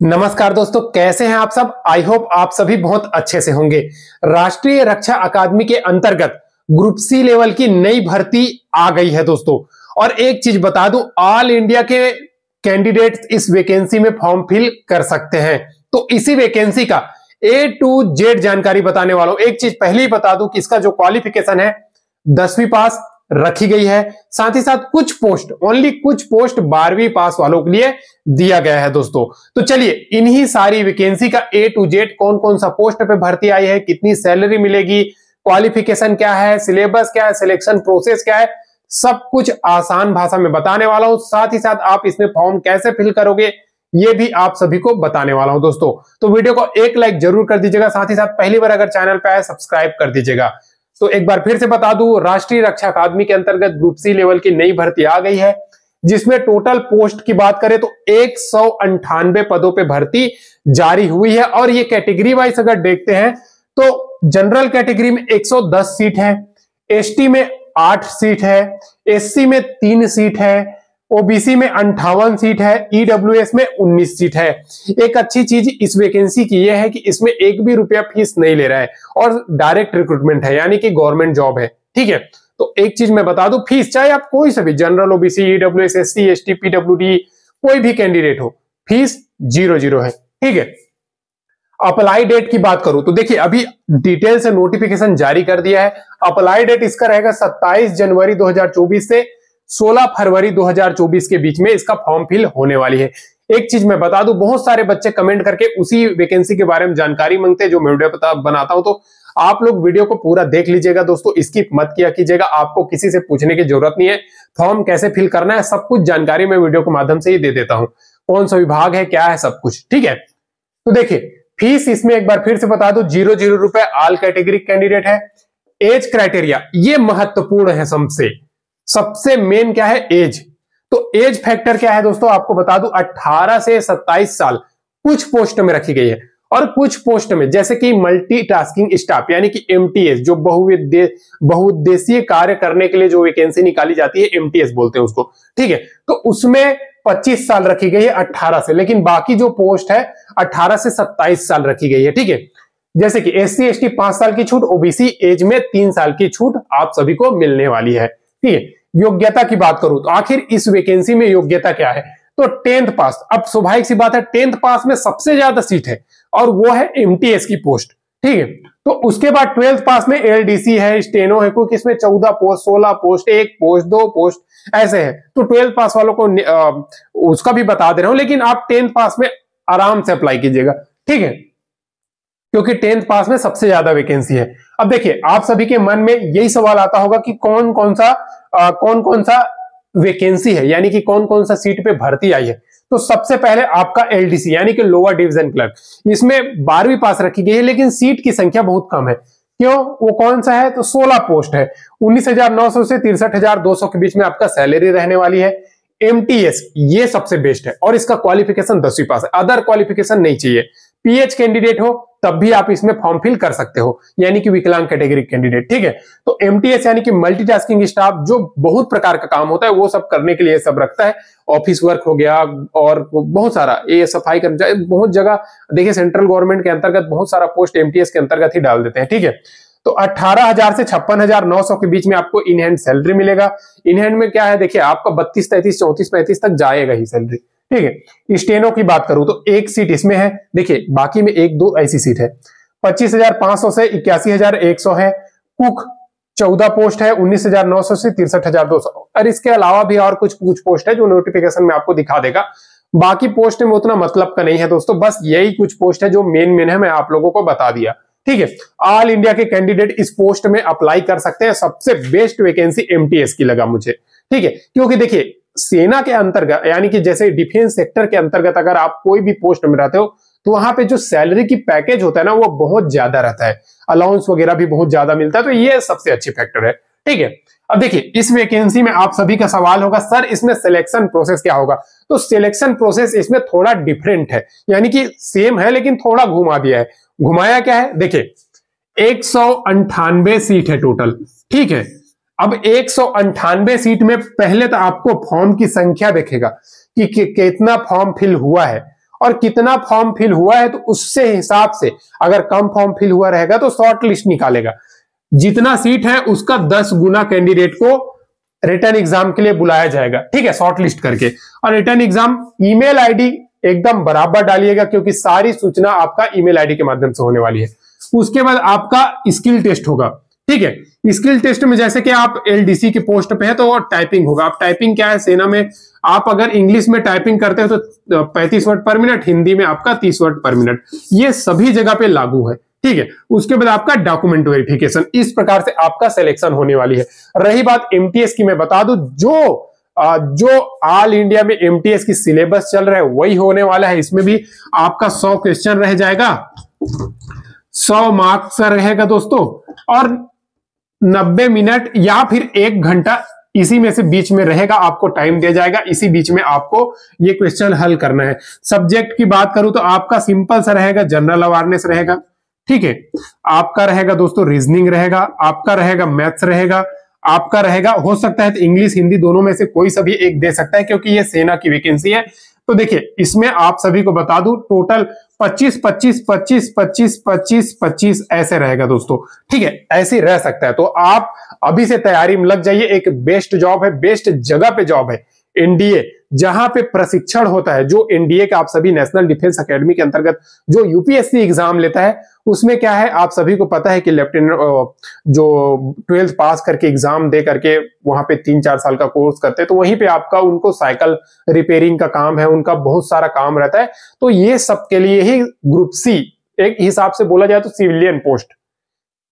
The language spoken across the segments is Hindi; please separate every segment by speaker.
Speaker 1: नमस्कार दोस्तों, कैसे हैं आप सब। आई होप आप सभी बहुत अच्छे से होंगे। राष्ट्रीय रक्षा अकादमी के अंतर्गत ग्रुप सी लेवल की नई भर्ती आ गई है दोस्तों। और एक चीज बता दूं, ऑल इंडिया के कैंडिडेट्स इस वैकेंसी में फॉर्म फिल कर सकते हैं। तो इसी वैकेंसी का A to Z जानकारी बताने वाला हूं। एक चीज पहले ही बता दूं कि इसका जो क्वालिफिकेशन है 10वीं पास रखी गई है। साथ ही साथ कुछ पोस्ट, ओनली कुछ पोस्ट 12वीं पास वालों के लिए दिया गया है दोस्तों। तो चलिए इन्हीं सारी वैकेंसी का A to Z कौन कौन सा पोस्ट पे भर्ती आई है, कितनी सैलरी मिलेगी, क्वालिफिकेशन क्या है, सिलेबस क्या है, सिलेक्शन प्रोसेस क्या है, सब कुछ आसान भाषा में बताने वाला हूं। साथ ही साथ आप इसमें फॉर्म कैसे फिल करोगे ये भी आप सभी को बताने वाला हूं दोस्तों। तो वीडियो को एक लाइक जरूर कर दीजिएगा। साथ ही साथ पहली बार अगर चैनल पे आए सब्सक्राइब कर दीजिएगा। तो एक बार फिर से बता दूं, राष्ट्रीय रक्षा अकादमी के अंतर्गत ग्रुप सी लेवल की नई भर्ती आ गई है, जिसमें टोटल पोस्ट की बात करें तो 198 पदों पे भर्ती जारी हुई है। और ये कैटेगरी वाइज अगर देखते हैं तो जनरल कैटेगरी में 110 सीट है, एसटी में 8 सीट है, एससी में 3 सीट है, ओबीसी में 58 सीट है, ईडब्ल्यूएस में 19 सीट है। एक अच्छी चीज इस वैकेंसी की यह है कि इसमें एक भी रुपया फीस नहीं ले रहा है और डायरेक्ट रिक्रूटमेंट है, यानी कि गवर्नमेंट जॉब है। ठीक है, तो एक चीज मैं बता दूं, फीस चाहे आप कोई से भी general, OBC, EWS, SC, ST, PWD कोई भी कैंडिडेट हो, फीस 0 है। ठीक है, अप्लाई डेट की बात करूं तो देखिए अभी डिटेल से नोटिफिकेशन जारी कर दिया है। अप्लाई डेट इसका रहेगा 27 जनवरी 2024 से 16 फरवरी 2024 के बीच में इसका फॉर्म फिल होने वाली है। एक चीज मैं बता दूं, बहुत सारे बच्चे कमेंट करके उसी वैकेंसी के बारे में जानकारी मांगते हैं जो मैं वीडियो बनाता हूं। तो आप लोग वीडियो को पूरा देख लीजिएगा दोस्तों, स्किप मत किया कीजिएगा। आपको किसी से पूछने की जरूरत नहीं है। फॉर्म कैसे फिल करना है सब कुछ जानकारी मैं वीडियो के माध्यम से ही दे देता हूं, कौन सा विभाग है, क्या है, सब कुछ। ठीक है, तो देखिए फीस इसमें एक बार फिर से बता दूं 0 रुपए ऑल कैटेगरी कैंडिडेट है। एज क्राइटेरिया ये महत्वपूर्ण है, सबसे मेन क्या है, एज। तो एज फैक्टर क्या है दोस्तों, आपको बता दूं 18 से 27 साल कुछ पोस्ट में रखी गई है। और कुछ पोस्ट में जैसे कि मल्टीटास्किंग स्टाफ यानी कि एमटीएस, जो बहुउद्देशीय कार्य करने के लिए जो वैकेंसी निकाली जाती है, एमटीएस बोलते हैं उसको। ठीक है, तो उसमें 25 साल रखी गई है 18 से, लेकिन बाकी जो पोस्ट है 18 से 27 साल रखी गई है। ठीक है, जैसे कि एससी एसटी 5 साल की छूट, ओबीसी एज में 3 साल की छूट आप सभी को मिलने वाली है। ठीक है, योग्यता की बात करूं तो आखिर इस वैकेंसी में योग्यता क्या है, तो 10th पास। अब स्वाभाविक सी बात है 10th पास में सबसे ज्यादा सीट है और वो है एमटीएस की पोस्ट। ठीक है, तो उसके बाद 12th पास में एलडीसी है, स्टेनो है, क्योंकि इसमें 14 पोस्ट, 16 पोस्ट, 1 पोस्ट, 2 पोस्ट ऐसे है। तो 12th पास वालों को उसका भी बता दे रहा हूं, लेकिन आप 10th पास में आराम से अप्लाई कीजिएगा। ठीक है, क्योंकि 10th पास में सबसे ज्यादा वैकेंसी है। अब देखिए आप सभी के मन में यही सवाल आता होगा कि कौन कौन सा वैकेंसी है, यानी कि कौन कौन सा सीट पे भर्ती आई है। तो सबसे पहले आपका एलडीसी यानी कि लोअर डिवीजन क्लर्क, इसमें 12वीं पास रखी गई है, लेकिन सीट की संख्या बहुत कम है। क्यों, वो कौन सा है, तो 16 पोस्ट है, 19,900 से 63,200 के बीच में आपका सैलरी रहने वाली है। एमटीएस ये सबसे बेस्ट है और इसका क्वालिफिकेशन 10वीं पास है, अदर क्वालिफिकेशन नहीं चाहिए। पीएच कैंडिडेट हो तब भी आप इसमें फॉर्म फिल कर सकते हो, यानी कि विकलांग कैटेगरी कैंडिडेट। ठीक है, तो एमटीएस यानी कि मल्टीटास्किंग स्टाफ, जो बहुत प्रकार का काम होता है वो सब करने के लिए सब रखता है। ऑफिस वर्क हो गया और बहुत सारा, ये सफाई कर्मचारी, बहुत जगह देखिए सेंट्रल गवर्नमेंट के अंतर्गत बहुत सारा पोस्ट एमटीएस के अंतर्गत ही डाल देते हैं। ठीक है, तो 18,000 से 56,900 के बीच में आपको इन हैंड सैलरी मिलेगा। इन हैंड में क्या है, देखिए आपका 32, 33, 34, 35 तक जाएगा ही सैलरी। ठीक है, स्टेनो की बात करूं तो 1 सीट इसमें है, देखिए बाकी में 1-2 ऐसी सीट है। 25,500 से 81,100 है। कुक 14 पोस्ट है, 19,900 से 63,200। और इसके अलावा भी और कुछ पोस्ट है जो नोटिफिकेशन में आपको दिखा देगा। बाकी पोस्ट में उतना मतलब का नहीं है दोस्तों, बस यही कुछ पोस्ट है जो मेन है, मैं आप लोगों को बता दिया। ठीक है, ऑल इंडिया के कैंडिडेट इस पोस्ट में अप्लाई कर सकते हैं। सबसे बेस्ट वैकेंसी एमटीएस की लगा मुझे। ठीक है, क्योंकि देखिए सेना के अंतर्गत यानी कि जैसे डिफेंस सेक्टर के अंतर्गत अगर आप कोई भी पोस्ट में रहते हो तो वहां पे जो सैलरी की पैकेज होता है ना वो बहुत ज्यादा रहता है, अलाउंस वगैरह भी बहुत ज्यादा मिलता है। तो ये सबसे अच्छी फैक्टर है। ठीक है, अब देखिए इस वैकेंसी में आप सभी का सवाल होगा, सर इसमें सिलेक्शन प्रोसेस क्या होगा। तो सिलेक्शन प्रोसेस इसमें थोड़ा डिफरेंट है, यानी कि सेम है लेकिन थोड़ा घुमा दिया है। घुमाया क्या है, देखिए 198 सीट है टोटल। ठीक है, अब 198 सीट में पहले तो आपको फॉर्म की संख्या देखेगा कि कितना फॉर्म फिल हुआ है और कितना फॉर्म फिल हुआ है तो उससे हिसाब से अगर कम फॉर्म फिल हुआ रहेगा तो शॉर्ट लिस्ट निकालेगा। जितना सीट है उसका 10 गुना कैंडिडेट को रिटर्न एग्जाम के लिए बुलाया जाएगा, ठीक है, शॉर्ट लिस्ट करके। और रिटर्न एग्जाम ईमेल आईडी एकदम बराबर डालिएगा क्योंकि सारी सूचना आपका ईमेल आईडी के माध्यम से होने वाली है। उसके बाद आपका स्किल टेस्ट होगा, ठीक है। स्किल टेस्ट में जैसे कि आप एलडीसी की पोस्ट पे है तो टाइपिंग होगा। आप टाइपिंग क्या है, सेना में आप अगर इंग्लिश में टाइपिंग करते हो तो 35 वर्ड पर मिनट, हिंदी में आपका 30 वर्ड पर मिनट, ये सभी जगह पे लागू है, ठीक है। उसके बाद आपका डॉक्यूमेंट वेरिफिकेशन, इस प्रकार से आपका सिलेक्शन होने वाली है। रही बात एमटीएस की, मैं बता दूं जो ऑल इंडिया में एमटीएस की सिलेबस चल रहा है वही होने वाला है। इसमें भी आपका 100 क्वेश्चन रह जाएगा, 100 मार्क्स का रहेगा दोस्तों, और 90 मिनट या फिर 1 घंटा इसी में से बीच में रहेगा, आपको टाइम दिया जाएगा। इसी बीच में आपको ये क्वेश्चन हल करना है। सब्जेक्ट की बात करूं तो आपका सिंपल सा रहेगा, जनरल अवेयरनेस रहेगा, ठीक है। आपका रहेगा दोस्तों रीजनिंग रहेगा, आपका रहेगा मैथ्स रहेगा, आपका रहेगा, हो सकता है तो इंग्लिश हिंदी दोनों में से कोई सा भी एक दे सकता है क्योंकि ये सेना की वैकेंसी है। तो देखिए इसमें आप सभी को बता दूं टोटल 25 25 25 25 25 25 ऐसे रहेगा दोस्तों, ठीक है, ऐसे रह सकता है। तो आप अभी से तैयारी में लग जाइए। एक बेस्ट जॉब है, बेस्ट जगह पे जॉब है, एनडीए, जहां पे प्रशिक्षण होता है। जो एनडीए का आप सभी नेशनल डिफेंस एकेडमी के अंतर्गत जो यूपीएससी एग्जाम लेता है उसमें क्या है, आप सभी को पता है कि लेफ्टिनेंट जो 12th पास करके एग्जाम दे करके वहां पे 3-4 साल का कोर्स करते हैं, तो वहीं पे आपका उनको साइकिल रिपेयरिंग का काम है, उनका बहुत सारा काम रहता है। तो ये सबके लिए ही ग्रुप सी एक हिसाब से बोला जाए तो सिविलियन पोस्ट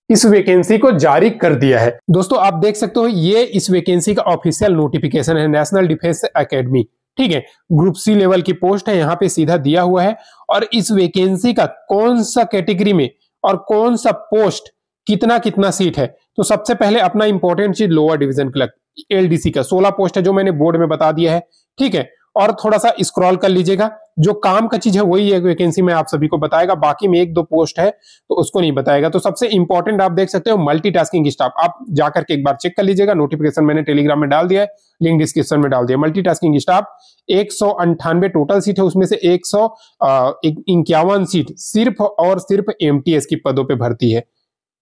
Speaker 1: इस वैकेंसी को जारी कर दिया है। दोस्तों आप देख सकते हो ये इस वैकेंसी का ऑफिशियल नोटिफिकेशन है, नेशनल डिफेंस एकेडमी, ठीक है, ग्रुप सी लेवल की पोस्ट है, यहां पे सीधा दिया हुआ है। और इस वैकेंसी का कौन सा कैटेगरी में और कौन सा पोस्ट कितना कितना सीट है, तो सबसे पहले अपना इंपॉर्टेंट चीज लोअर डिवीजन क्लर्क एलडीसी का 16 पोस्ट है जो मैंने बोर्ड में बता दिया है, ठीक है। और थोड़ा सा स्क्रॉल कर लीजिएगा, जो काम का चीज है वही एक वैकेंसी में आप सभी को बताएगा, बाकी में 1-2 पोस्ट है तो उसको नहीं बताएगा। तो सबसे इंपॉर्टेंट आप देख सकते हो मल्टीटास्किंग स्टाफ, आप जाकर के एक बार चेक कर लीजिएगा, नोटिफिकेशन मैंने टेलीग्राम में डाल दिया है, लिंक डिस्क्रिप्शन में डाल दिया। मल्टीटास्किंग स्टाफ 198 टोटल सीट है, उसमें से 151 सीट सिर्फ और सिर्फ एमटीएस की पदों पे भर्ती है।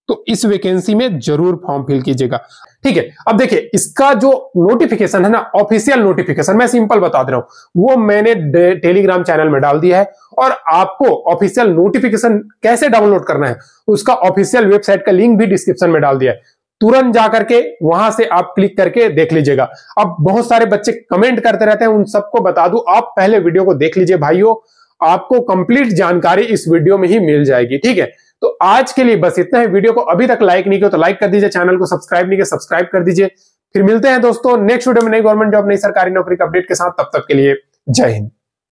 Speaker 1: तो इस वैकेंसी में जरूर फॉर्म फिल कीजिएगा, ठीक है। अब देखिए इसका जो नोटिफिकेशन है ना, ऑफिशियल नोटिफिकेशन, मैं सिंपल बता दे रहा हूं, वो मैंने टेलीग्राम चैनल में डाल दिया है। और आपको ऑफिशियल नोटिफिकेशन कैसे डाउनलोड करना है उसका ऑफिशियल वेबसाइट का लिंक भी डिस्क्रिप्शन में डाल दिया है, तुरंत जाकर के वहां से आप क्लिक करके देख लीजिएगा। अब बहुत सारे बच्चे कमेंट करते रहते हैं, उन सबको बता दूं, आप पहले वीडियो को देख लीजिए भाइयों, आपको कंप्लीट जानकारी इस वीडियो में ही मिल जाएगी, ठीक है। तो आज के लिए बस इतना है। वीडियो को अभी तक लाइक नहीं किया तो लाइक कर दीजिए, चैनल को सब्सक्राइब नहीं किया सब्सक्राइब कर दीजिए। फिर मिलते हैं दोस्तों नेक्स्ट वीडियो में नई गवर्नमेंट जॉब, नई सरकारी नौकरी का अपडेट के साथ। तब तक के लिए जय हिंद।